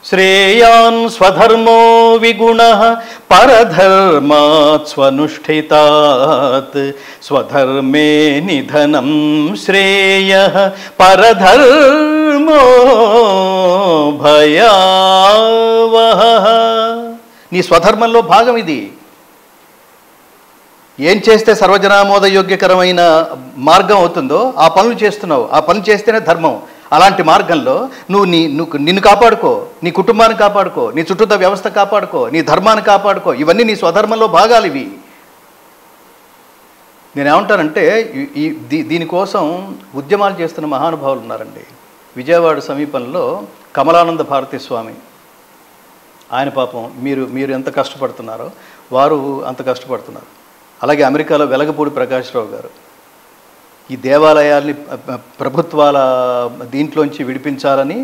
శ్రేయాన్ స్వధర్మో విగుణః పరధర్మాత్ స్వనుష్ఠితాత్ స్వధర్మే నిధనం శ్రేయః పరధర్మో భయావహః. నీ స్వధర్మంలో భాగం ఇది. ఏం చేస్తే సర్వజనామోదయోగ్యకరమైన మార్గం అవుతుందో ఆ పనులు చేస్తున్నావు. ఆ పనులు చేస్తేనే ధర్మం. అలాంటి మార్గంలో నువ్వు నిన్ను కాపాడుకో, నీ కుటుంబాన్ని కాపాడుకో, నీ చుట్టూత వ్యవస్థ కాపాడుకో, నీ ధర్మాన్ని కాపాడుకో. ఇవన్నీ నీ స్వధర్మంలో భాగాలు ఇవి. నేనేమంటానంటే దీనికోసం ఉద్యమాలు చేస్తున్న మహానుభావులు ఉన్నారండి. విజయవాడ సమీపంలో కమలానంద భారతీ స్వామి, ఆయన పాపం మీరు ఎంత కష్టపడుతున్నారో వారు అంత కష్టపడుతున్నారు. అలాగే అమెరికాలో వెలగపూడి ప్రకాశ్రావు గారు ఈ దేవాలయాల్ని ప్రభుత్వాల దీంట్లోంచి విడిపించాలని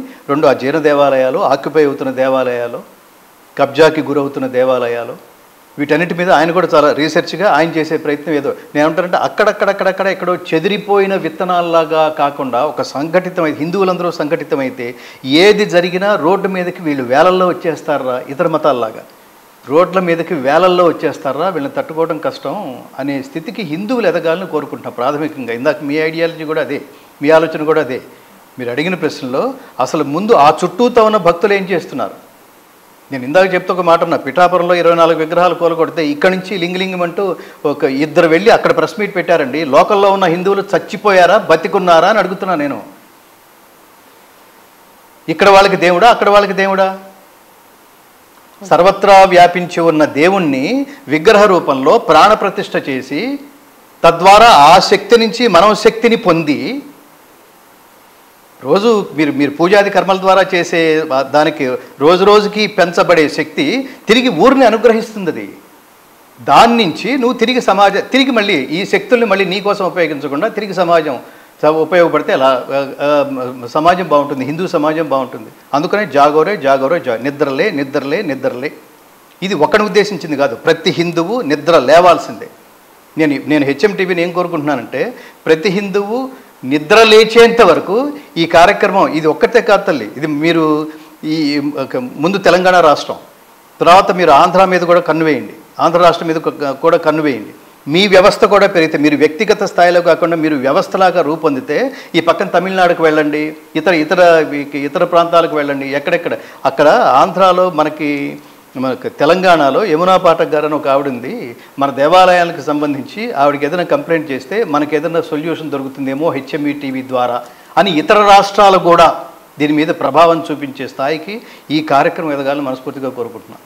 ఆ జీర్ణ దేవాలయాలు, ఆక్యుపై అవుతున్న దేవాలయాలు, కబ్జాకి గురవుతున్న దేవాలయాలు, వీటన్నిటి మీద ఆయన కూడా చాలా రీసెర్చ్గా ఆయన చేసే ప్రయత్నం ఏదో నేనేమంటానంటే అక్కడక్కడక్కడక్కడ ఎక్కడో చెదిరిపోయిన విత్తనాల్లాగా కాకుండా ఒక సంఘటితమై హిందువులందరూ సంఘటితమైతే ఏది జరిగినా రోడ్డు మీదకి వీళ్ళు వేలల్లో వచ్చేస్తారా, ఇతర మతాల్లాగా రోడ్ల మీదకి వేలల్లో వచ్చేస్తారా, వీళ్ళని తట్టుకోవడం కష్టం అనే స్థితికి హిందువులు ఎదగాలని కోరుకుంటున్నాం ప్రాథమికంగా. ఇందాక మీ ఐడియాలజీ కూడా అదే, మీ ఆలోచన కూడా అదే. మీరు అడిగిన ప్రశ్నలో అసలు ముందు ఆ చుట్టూతో ఉన్న భక్తులు ఏం చేస్తున్నారు? నేను ఇందాక చెప్తే ఒక మాట ఉన్నా, పిఠాపురంలో 24 విగ్రహాలు కూలగొడితే ఇక్కడి నుంచి లింగలింగం అంటూ ఒక ఇద్దరు వెళ్ళి అక్కడ ప్రెస్ మీట్ పెట్టారండి. లోకల్లో ఉన్న హిందువులు చచ్చిపోయారా, బతికున్నారా అని అడుగుతున్నా నేను. ఇక్కడ వాళ్ళకి దేవుడా, అక్కడ వాళ్ళకి దేవుడా? సర్వత్రా వ్యాపించి ఉన్న దేవుణ్ణి విగ్రహ రూపంలో ప్రాణప్రతిష్ఠ చేసి తద్వారా ఆ శక్తి నుంచి మనం శక్తిని పొంది రోజు మీరు పూజాది కర్మల ద్వారా చేసే దానికి రోజు రోజుకి పెంచబడే శక్తి తిరిగి ఊరిని అనుగ్రహిస్తుంది. అది దాని నుంచి నువ్వు తిరిగి మళ్ళీ ఈ శక్తుల్ని మళ్ళీ నీ కోసం ఉపయోగించకుండా తిరిగి సమాజం ఉపయోగపడితే అలా సమాజం బాగుంటుంది, హిందూ సమాజం బాగుంటుంది. అందుకనే జాగోరే నిద్రలే. ఇది ఒకరిని ఉద్దేశించింది కాదు, ప్రతి హిందువు నిద్ర లేవాల్సిందే. నేను హెచ్ఎంటీవీని ఏం కోరుకుంటున్నానంటే ప్రతి హిందువు నిద్ర లేచేంత వరకు ఈ కార్యక్రమం ఇది ఒక్కటే కాదు తల్లి. ఇది మీరు ఈ ముందు తెలంగాణ రాష్ట్రం, తర్వాత మీరు ఆంధ్ర మీద కూడా కన్ను వేయండి, ఆంధ్ర రాష్ట్రం మీద కూడా కన్ను వేయండి. మీ వ్యవస్థ కూడా పెరిగితే మీరు వ్యక్తిగత స్థాయిలో కాకుండా మీరు వ్యవస్థలాగా రూపొందితే ఈ పక్కన తమిళనాడుకు వెళ్ళండి, ఇతర ప్రాంతాలకు వెళ్ళండి, ఎక్కడెక్కడ అక్కడ ఆంధ్రాలో మనకి తెలంగాణలో యమునా పాఠక్ గారు అని ఒక ఆవిడ ఉంది. మన దేవాలయాలకు సంబంధించి ఆవిడకి ఏదైనా కంప్లైంట్ చేస్తే మనకి ఏదైనా సొల్యూషన్ దొరుకుతుందేమో హెచ్ఎంఈ టీవీ ద్వారా అని ఇతర రాష్ట్రాలు కూడా దీని మీద ప్రభావం చూపించే స్థాయికి ఈ కార్యక్రమం ఎదగాలని మనస్ఫూర్తిగా కోరుకుంటున్నాను.